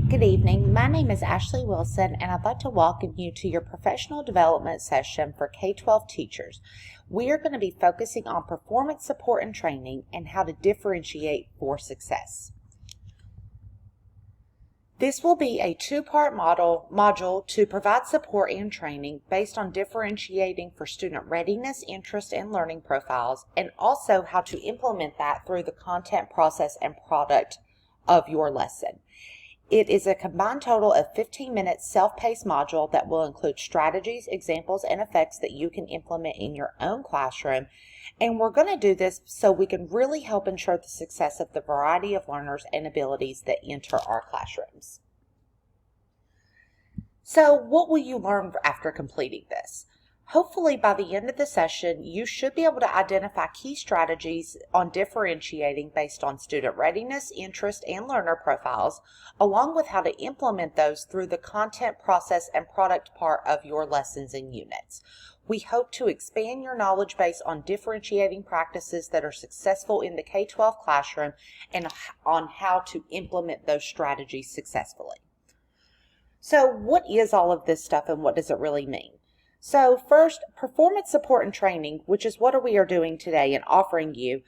Good evening. My name is Ashley Wilson, and I'd like to welcome you to your professional development session for K-12 teachers. We are going to be focusing on performance support and training and how to differentiate for success. This will be a two-part module to provide support and training based on differentiating for student readiness, interest, and learning profiles, and also how to implement that through the content, process, and product of your lesson. It is a combined total of 15-minute self-paced module that will include strategies, examples, and effects that you can implement in your own classroom. And we're going to do this so we can really help ensure the success of the variety of learners and abilities that enter our classrooms. So what will you learn after completing this? Hopefully by the end of the session, you should be able to identify key strategies on differentiating based on student readiness, interest, and learner profiles, along with how to implement those through the content, process, and product part of your lessons and units. We hope to expand your knowledge base on differentiating practices that are successful in the K-12 classroom and on how to implement those strategies successfully. So what is all of this stuff and what does it really mean? So first, performance support and training, which is what we are doing today and offering you,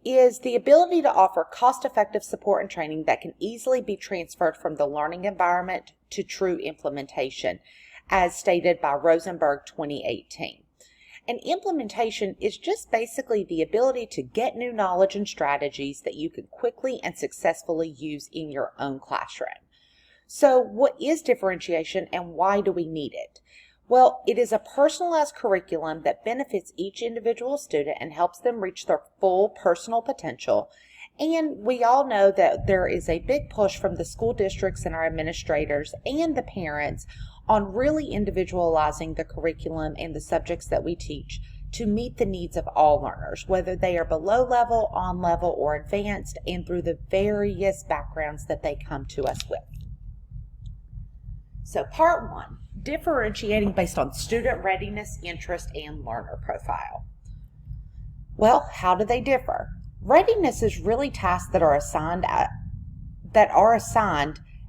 is the ability to offer cost-effective support and training that can easily be transferred from the learning environment to true implementation, as stated by Rosenberg 2018. And implementation is just basically the ability to get new knowledge and strategies that you can quickly and successfully use in your own classroom. So what is differentiation and why do we need it? Well, it is a personalized curriculum that benefits each individual student and helps them reach their full personal potential. And we all know that there is a big push from the school districts and our administrators and the parents on really individualizing the curriculum and the subjects that we teach to meet the needs of all learners, whether they are below level, on level, or advanced, and through the various backgrounds that they come to us with. So part one, differentiating based on student readiness, interest, and learner profile. Well, how do they differ? Readiness is really tasks that are assigned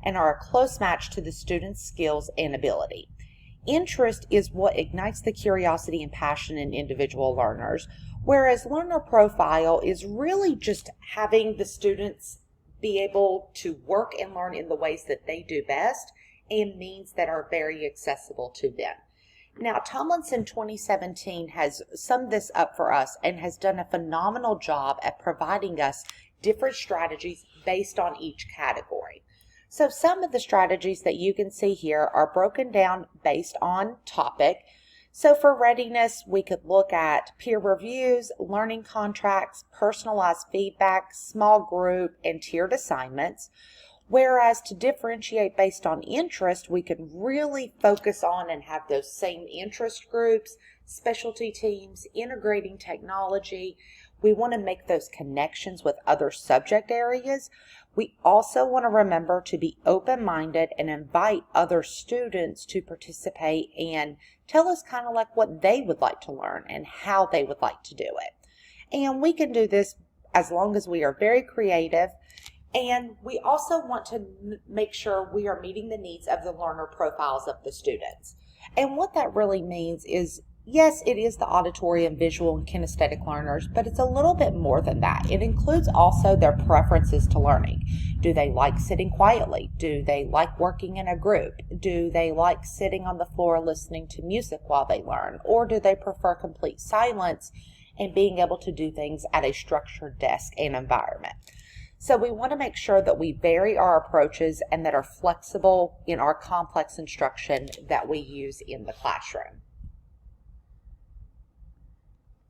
and are a close match to the student's skills and ability. Interest is what ignites the curiosity and passion in individual learners, whereas learner profile is really just having the students be able to work and learn in the ways that they do best and means that are very accessible to them. Now, Tomlinson 2017 has summed this up for us and has done a phenomenal job at providing us different strategies based on each category. So some of the strategies that you can see here are broken down based on topic. So for readiness, we could look at peer reviews, learning contracts, personalized feedback, small group, and tiered assignments. Whereas to differentiate based on interest, we can really focus on and have those same interest groups, specialty teams, integrating technology. We want to make those connections with other subject areas. We also want to remember to be open-minded and invite other students to participate and tell us kind of like what they would like to learn and how they would like to do it. And we can do this as long as we are very creative. And we also want to make sure we are meeting the needs of the learner profiles of the students. And what that really means is, yes, it is the auditory and visual and kinesthetic learners, but it's a little bit more than that. It includes also their preferences to learning. Do they like sitting quietly? Do they like working in a group? Do they like sitting on the floor listening to music while they learn? Or do they prefer complete silence and being able to do things at a structured desk and environment? So we want to make sure that we vary our approaches and that are flexible in our complex instruction that we use in the classroom.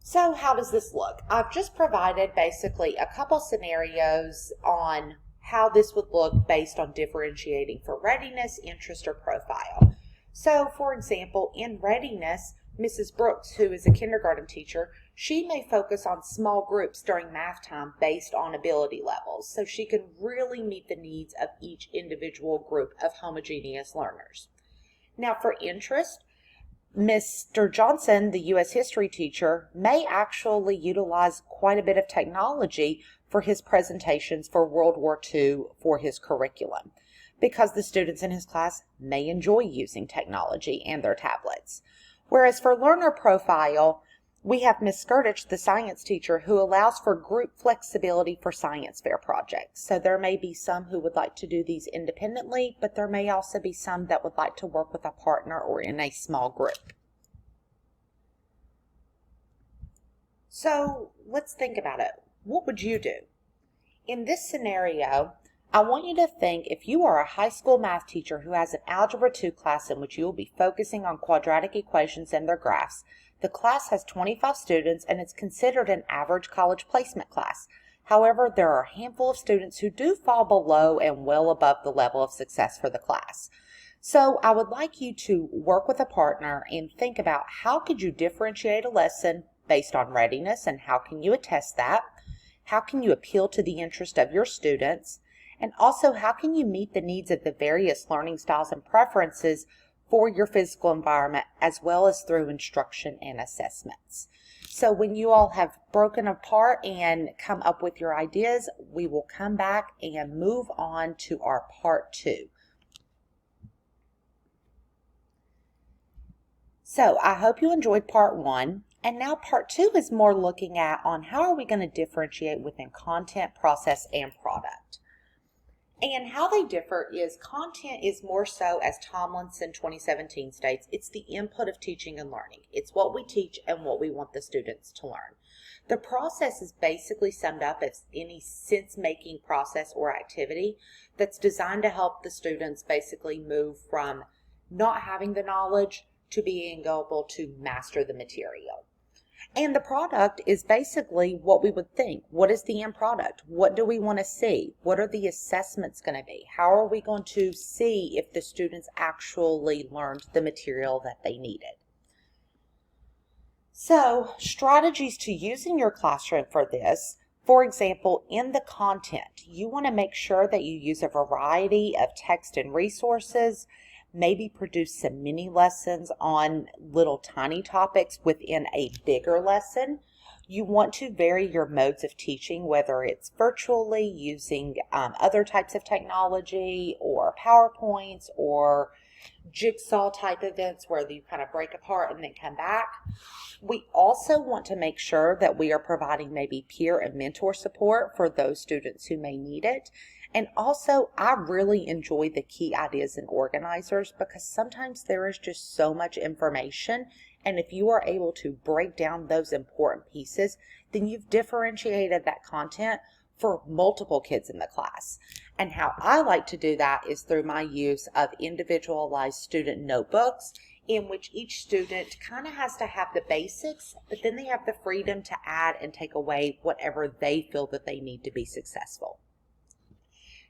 So how does this look? I've just provided basically a couple scenarios on how this would look based on differentiating for readiness, interest, or profile. So for example, in readiness, Mrs. Brooks, who is a kindergarten teacher, she may focus on small groups during math time based on ability levels, so she can really meet the needs of each individual group of homogeneous learners. Now for interest, Mr. Johnson, the U.S. history teacher, may actually utilize quite a bit of technology for his presentations for World War II for his curriculum. because the students in his class may enjoy using technology and their tablets. Whereas for learner profile, we have Ms. Skirtich, the science teacher, who allows for group flexibility for science fair projects. So there may be some who would like to do these independently, but there may also be some that would like to work with a partner or in a small group. So let's think about it. What would you do? In this scenario, I want you to think if you are a high school math teacher who has an Algebra 2 class in which you will be focusing on quadratic equations and their graphs. The class has 25 students and it's considered an average college placement class. However, there are a handful of students who do fall below and well above the level of success for the class. So I would like you to work with a partner and think about how could you differentiate a lesson based on readiness and how can you attest that? How can you appeal to the interest of your students? And also, how can you meet the needs of the various learning styles and preferences for your physical environment, as well as through instruction and assessments? So when you all have broken apart and come up with your ideas, we will come back and move on to our part 2. So I hope you enjoyed part 1. And now part 2 is more looking at on how are we going to differentiate within content, process, and product. And how they differ is content is more so, as Tomlinson 2017 states, it's the input of teaching and learning. It's what we teach and what we want the students to learn. The process is basically summed up as any sense-making process or activity that's designed to help the students basically move from not having the knowledge to being able to master the material. And the product is basically what we would think. What is the end product? What do we want to see? What are the assessments going to be? How are we going to see if the students actually learned the material that they needed? So, strategies to use in your classroom for this. For example, in the content, you want to make sure that you use a variety of text and resources. Maybe produce some mini lessons on little tiny topics within a bigger lesson. You want to vary your modes of teaching, whether it's virtually using other types of technology or PowerPoints or jigsaw type events where you kind of break apart and then come back. We also want to make sure that we are providing maybe peer and mentor support for those students who may need it. And also, I really enjoy the key ideas and organizers because sometimes there is just so much information. And if you are able to break down those important pieces, then you've differentiated that content for multiple kids in the class. And how I like to do that is through my use of individualized student notebooks in which each student kind of has to have the basics, but then they have the freedom to add and take away whatever they feel that they need to be successful.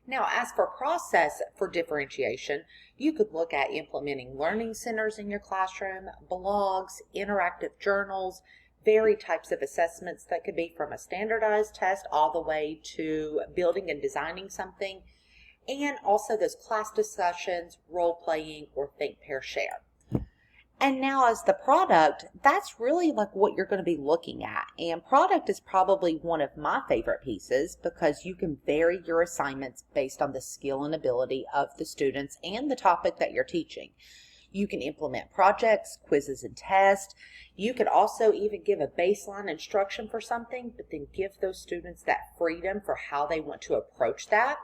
Now, as for process for differentiation, you could look at implementing learning centers in your classroom, blogs, interactive journals, varied types of assessments that could be from a standardized test all the way to building and designing something, and also those class discussions, role-playing, or think, pair, share. And now as the product, that's really like what you're going to be looking at. And product is probably one of my favorite pieces because you can vary your assignments based on the skill and ability of the students and the topic that you're teaching. You can implement projects, quizzes, and tests. You could also even give a baseline instruction for something, but then give those students that freedom for how they want to approach that.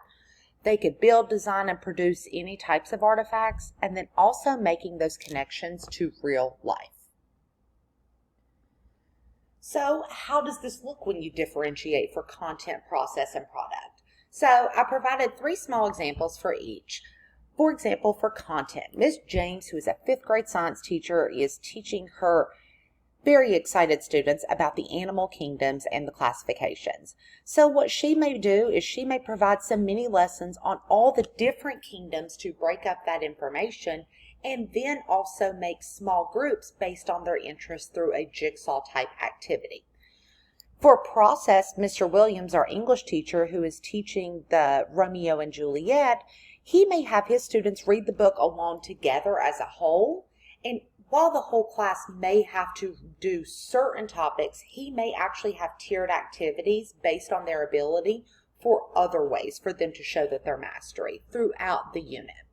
They could build, design, and produce any types of artifacts, and then also making those connections to real life. So how does this look when you differentiate for content, process, and product? So I provided 3 small examples for each. For example, for content, Ms. James, who is a 5th grade science teacher, is teaching her very excited students about the animal kingdoms and the classifications. So what she may do is she may provide some mini lessons on all the different kingdoms to break up that information, and then also make small groups based on their interests through a jigsaw type activity. For process, Mr. Williams, our English teacher who is teaching the Romeo and Juliet, he may have his students read the book along together as a whole, and while the whole class may have to do certain topics, he may actually have tiered activities based on their ability for other ways for them to show that they're mastery throughout the unit.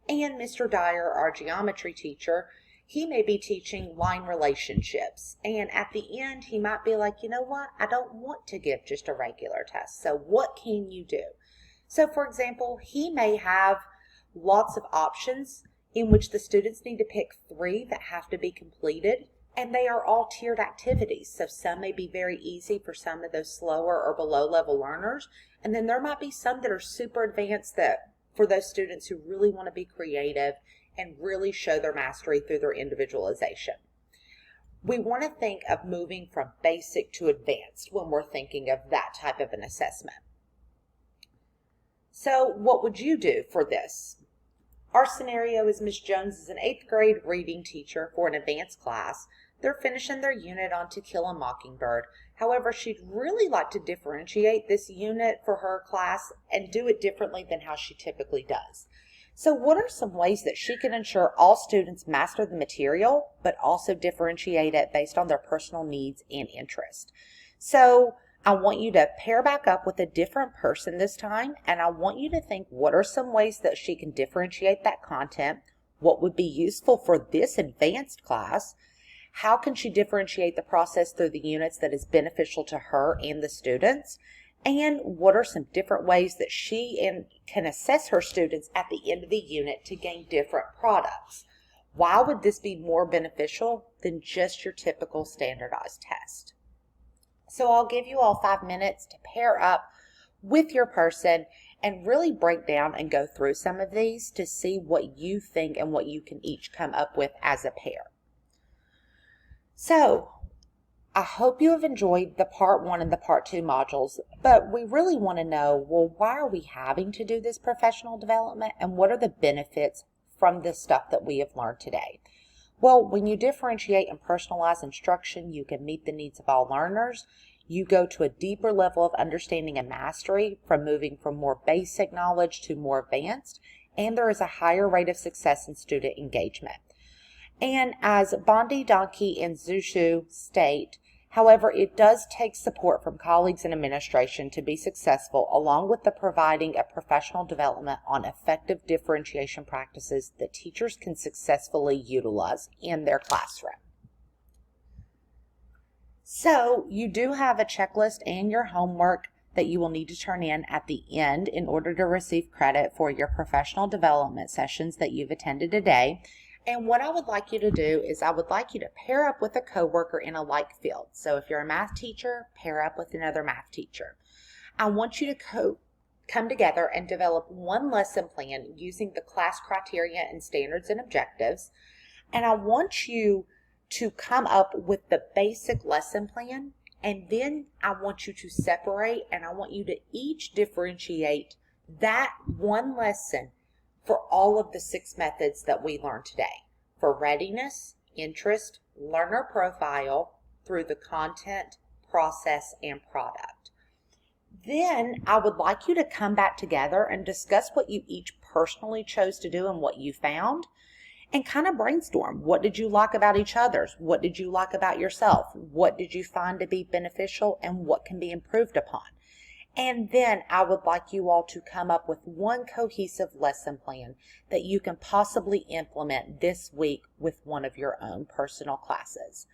And Mr. Dyer, our geometry teacher, he may be teaching line relationships. And at the end, he might be like, you know what? I don't want to give just a regular test. So what can you do? So for example, he may have lots of options in which the students need to pick 3 that have to be completed. And they are all tiered activities. So some may be very easy for some of those slower or below level learners. And then there might be some that are super advanced that for those students who really want to be creative and really show their mastery through their individualization. We want to think of moving from basic to advanced when we're thinking of that type of an assessment. So what would you do for this? Our scenario is Ms. Jones is an 8th grade reading teacher for an advanced class. They're finishing their unit on To Kill a Mockingbird. However, she'd really like to differentiate this unit for her class and do it differently than how she typically does. So what are some ways that she can ensure all students master the material, but also differentiate it based on their personal needs and interest? So I want you to pair back up with a different person this time, and I want you to think, what are some ways that she can differentiate that content? What would be useful for this advanced class? How can she differentiate the process through the units that is beneficial to her and the students? And what are some different ways that she can assess her students at the end of the unit to gain different products? Why would this be more beneficial than just your typical standardized test? So I'll give you all 5 minutes to pair up with your person and really break down and go through some of these to see what you think and what you can each come up with as a pair. So I hope you have enjoyed the part 1 and the part 2 modules, but we really want to know, well, why are we having to do this professional development and what are the benefits from this stuff that we have learned today? Well, when you differentiate and personalize instruction, you can meet the needs of all learners. You go to a deeper level of understanding and mastery from moving from more basic knowledge to more advanced, and there is a higher rate of success in student engagement. And as Bondi, Donkey, and Zushu state, however, it does take support from colleagues and administration to be successful, along with the providing of professional development on effective differentiation practices that teachers can successfully utilize in their classroom. So you do have a checklist and your homework that you will need to turn in at the end in order to receive credit for your professional development sessions that you've attended today. And what I would like you to do is I would like you to pair up with a coworker in a like field. So if you're a math teacher, pair up with another math teacher. I want you to come together and develop one lesson plan using the class criteria and standards and objectives. And I want you to come up with the basic lesson plan, and then I want you to separate and I want you to each differentiate that one lesson for all of the 6 methods that we learned today, for readiness, interest, learner profile, through the content, process, and product. Then I would like you to come back together and discuss what you each personally chose to do and what you found, and kind of brainstorm. What did you like about each other's? What did you like about yourself? What did you find to be beneficial and what can be improved upon? And then I would like you all to come up with one cohesive lesson plan that you can possibly implement this week with one of your own personal classes.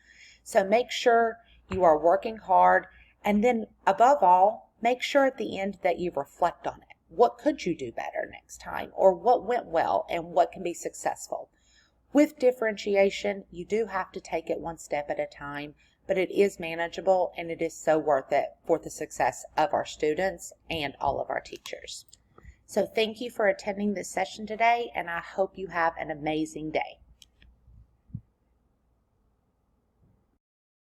So make sure you are working hard, and then above all, make sure at the end that you reflect on it. What could you do better next time? Or what went well and what can be successful? With differentiation, you do have to take it one step at a time, but it is manageable and it is so worth it for the success of our students and all of our teachers. So thank you for attending this session today, and I hope you have an amazing day.